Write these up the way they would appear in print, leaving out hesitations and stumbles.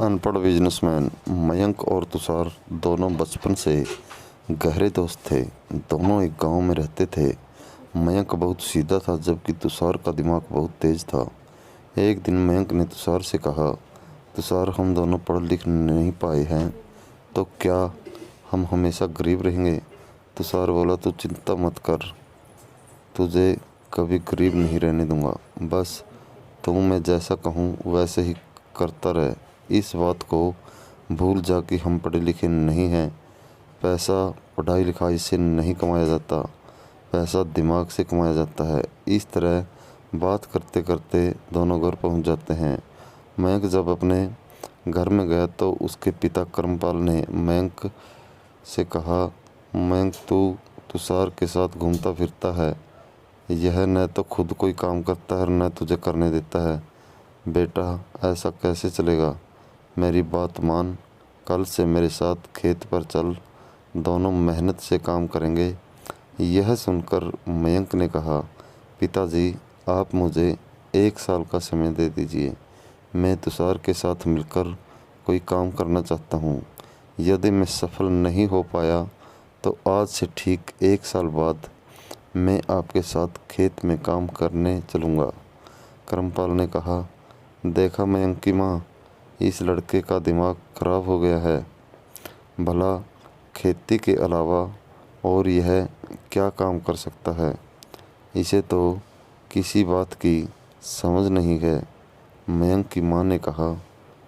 अनपढ़ बिजनेसमैन मयंक और तुषार दोनों बचपन से गहरे दोस्त थे। दोनों एक गांव में रहते थे। मयंक बहुत सीधा था जबकि तुषार का दिमाग बहुत तेज था। एक दिन मयंक ने तुषार से कहा, तुषार, हम दोनों पढ़ लिख नहीं पाए हैं तो क्या हम हमेशा गरीब रहेंगे? तुषार बोला, तू चिंता मत कर, तुझे कभी गरीब नहीं रहने दूंगा। बस तू मैं जैसा कहूँ वैसे ही करता रहे। इस बात को भूल जा कि हम पढ़े लिखे नहीं हैं। पैसा पढ़ाई लिखाई से नहीं कमाया जाता, पैसा दिमाग से कमाया जाता है। इस तरह बात करते करते दोनों घर पहुंच जाते हैं। मयंक जब अपने घर में गया तो उसके पिता कर्मपाल ने मयंक से कहा, मयंक, तू तुषार के साथ घूमता फिरता है। यह न तो खुद कोई काम करता है और न तुझे करने देता है। बेटा, ऐसा कैसे चलेगा? मेरी बात मान, कल से मेरे साथ खेत पर चल, दोनों मेहनत से काम करेंगे। यह सुनकर मयंक ने कहा, पिताजी, आप मुझे 1 साल का समय दे दीजिए। मैं तुषार के साथ मिलकर कोई काम करना चाहता हूँ। यदि मैं सफल नहीं हो पाया तो आज से ठीक 1 साल बाद मैं आपके साथ खेत में काम करने चलूँगा। कर्मपाल ने कहा, देखा मयंक की माँ, इस लड़के का दिमाग खराब हो गया है। भला खेती के अलावा और यह क्या काम कर सकता है? इसे तो किसी बात की समझ नहीं है। मयंक की माँ ने कहा,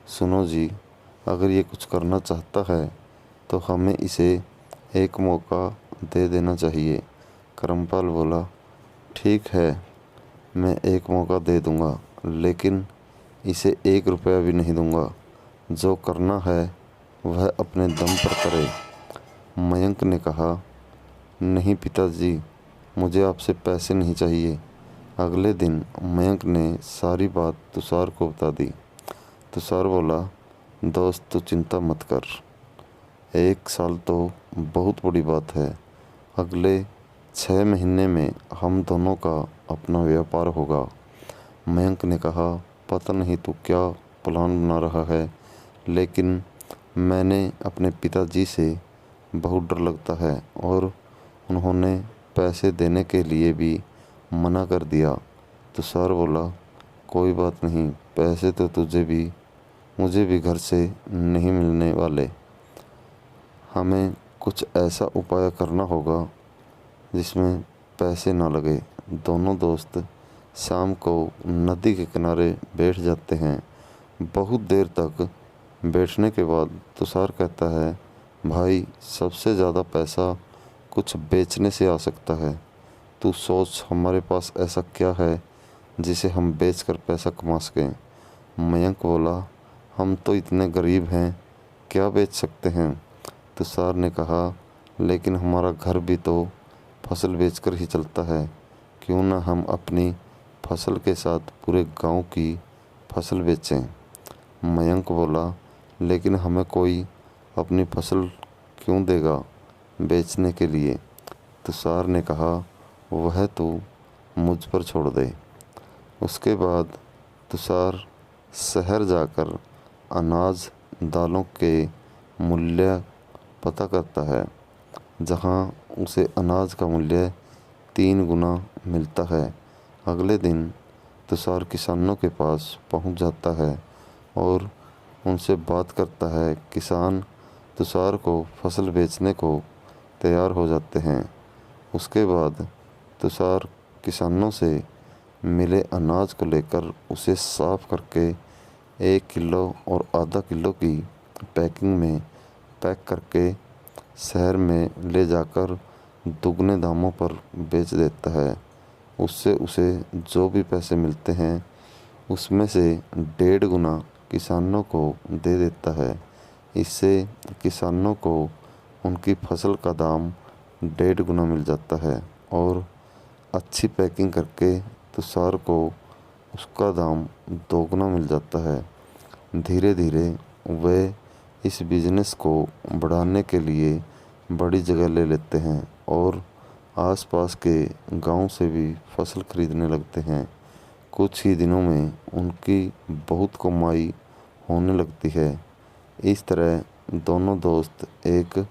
सुनो जी, अगर ये कुछ करना चाहता है तो हमें इसे एक मौका दे देना चाहिए। कर्मपाल बोला, ठीक है, मैं एक मौका दे दूंगा, लेकिन इसे 1 रुपया भी नहीं दूंगा। जो करना है वह अपने दम पर करे। मयंक ने कहा, नहीं पिताजी, मुझे आपसे पैसे नहीं चाहिए। अगले दिन मयंक ने सारी बात तुषार को बता दी। तुषार बोला, दोस्त, तू चिंता मत कर, 1 साल तो बहुत बड़ी बात है। अगले 6 महीने में हम दोनों का अपना व्यापार होगा। मयंक ने कहा, पता नहीं तू क्या प्लान बना रहा है, लेकिन मैंने अपने पिताजी से बहुत डर लगता है और उन्होंने पैसे देने के लिए भी मना कर दिया। तुषार बोला, कोई बात नहीं, पैसे तो मुझे भी घर से नहीं मिलने वाले। हमें कुछ ऐसा उपाय करना होगा जिसमें पैसे ना लगे। दोनों दोस्त शाम को नदी के किनारे बैठ जाते हैं। बहुत देर तक बैठने के बाद तुषार कहता है, भाई, सबसे ज़्यादा पैसा कुछ बेचने से आ सकता है। तू सोच, हमारे पास ऐसा क्या है जिसे हम बेचकर पैसा कमा सकें? मयंक बोला, हम तो इतने गरीब हैं, क्या बेच सकते हैं? तुषार ने कहा, लेकिन हमारा घर भी तो फसल बेचकर ही चलता है। क्यों ना हम अपनी फसल के साथ पूरे गांव की फसल बेचें? मयंक बोला, लेकिन हमें कोई अपनी फसल क्यों देगा बेचने के लिए? तुषार ने कहा, वह तू मुझ पर छोड़ दे। उसके बाद तुषार शहर जाकर अनाज दालों के मूल्य पता करता है। जहां उसे अनाज का मूल्य 3 गुना मिलता है। अगले दिन तुषार किसानों के पास पहुंच जाता है और उनसे बात करता है। किसान तुषार को फसल बेचने को तैयार हो जाते हैं। उसके बाद तुषार किसानों से मिले अनाज को लेकर उसे साफ करके 1 किलो और आधा किलो की पैकिंग में पैक करके शहर में ले जाकर दुगने दामों पर बेच देता है। उससे उसे जो भी पैसे मिलते हैं उसमें से 1.5 गुना किसानों को दे देता है। इससे किसानों को उनकी फसल का दाम 1.5 गुना मिल जाता है और अच्छी पैकिंग करके तुषार को उसका दाम 2 गुना मिल जाता है। धीरे धीरे वे इस बिज़नेस को बढ़ाने के लिए बड़ी जगह ले लेते हैं और आसपास के गांव से भी फसल खरीदने लगते हैं। कुछ ही दिनों में उनकी बहुत कमाई होने लगती है। इस तरह दोनों दोस्त एक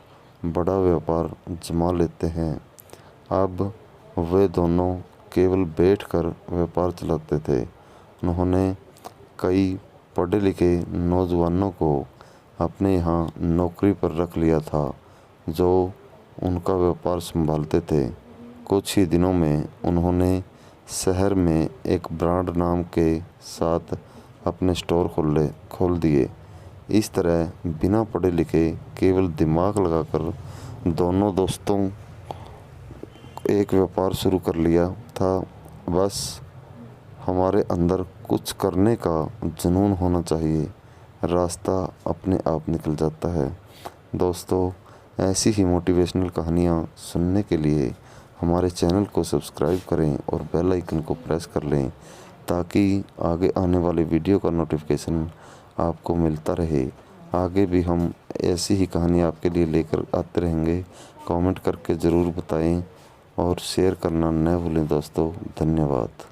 बड़ा व्यापार जमा लेते हैं। अब वे दोनों केवल बैठकर व्यापार चलाते थे। उन्होंने कई पढ़े लिखे नौजवानों को अपने यहाँ नौकरी पर रख लिया था, जो उनका व्यापार संभालते थे। कुछ ही दिनों में उन्होंने शहर में एक ब्रांड नाम के साथ अपने स्टोर खोल दिए। इस तरह बिना पढ़े लिखे केवल दिमाग लगाकर दोनों दोस्तों एक व्यापार शुरू कर लिया था। बस हमारे अंदर कुछ करने का जुनून होना चाहिए, रास्ता अपने आप निकल जाता है। दोस्तों, ऐसी ही मोटिवेशनल कहानियाँ सुनने के लिए हमारे चैनल को सब्सक्राइब करें और बेल आइकन को प्रेस कर लें, ताकि आगे आने वाले वीडियो का नोटिफिकेशन आपको मिलता रहे। आगे भी हम ऐसी ही कहानी आपके लिए लेकर आते रहेंगे। कमेंट करके ज़रूर बताएं और शेयर करना न भूलें दोस्तों। धन्यवाद।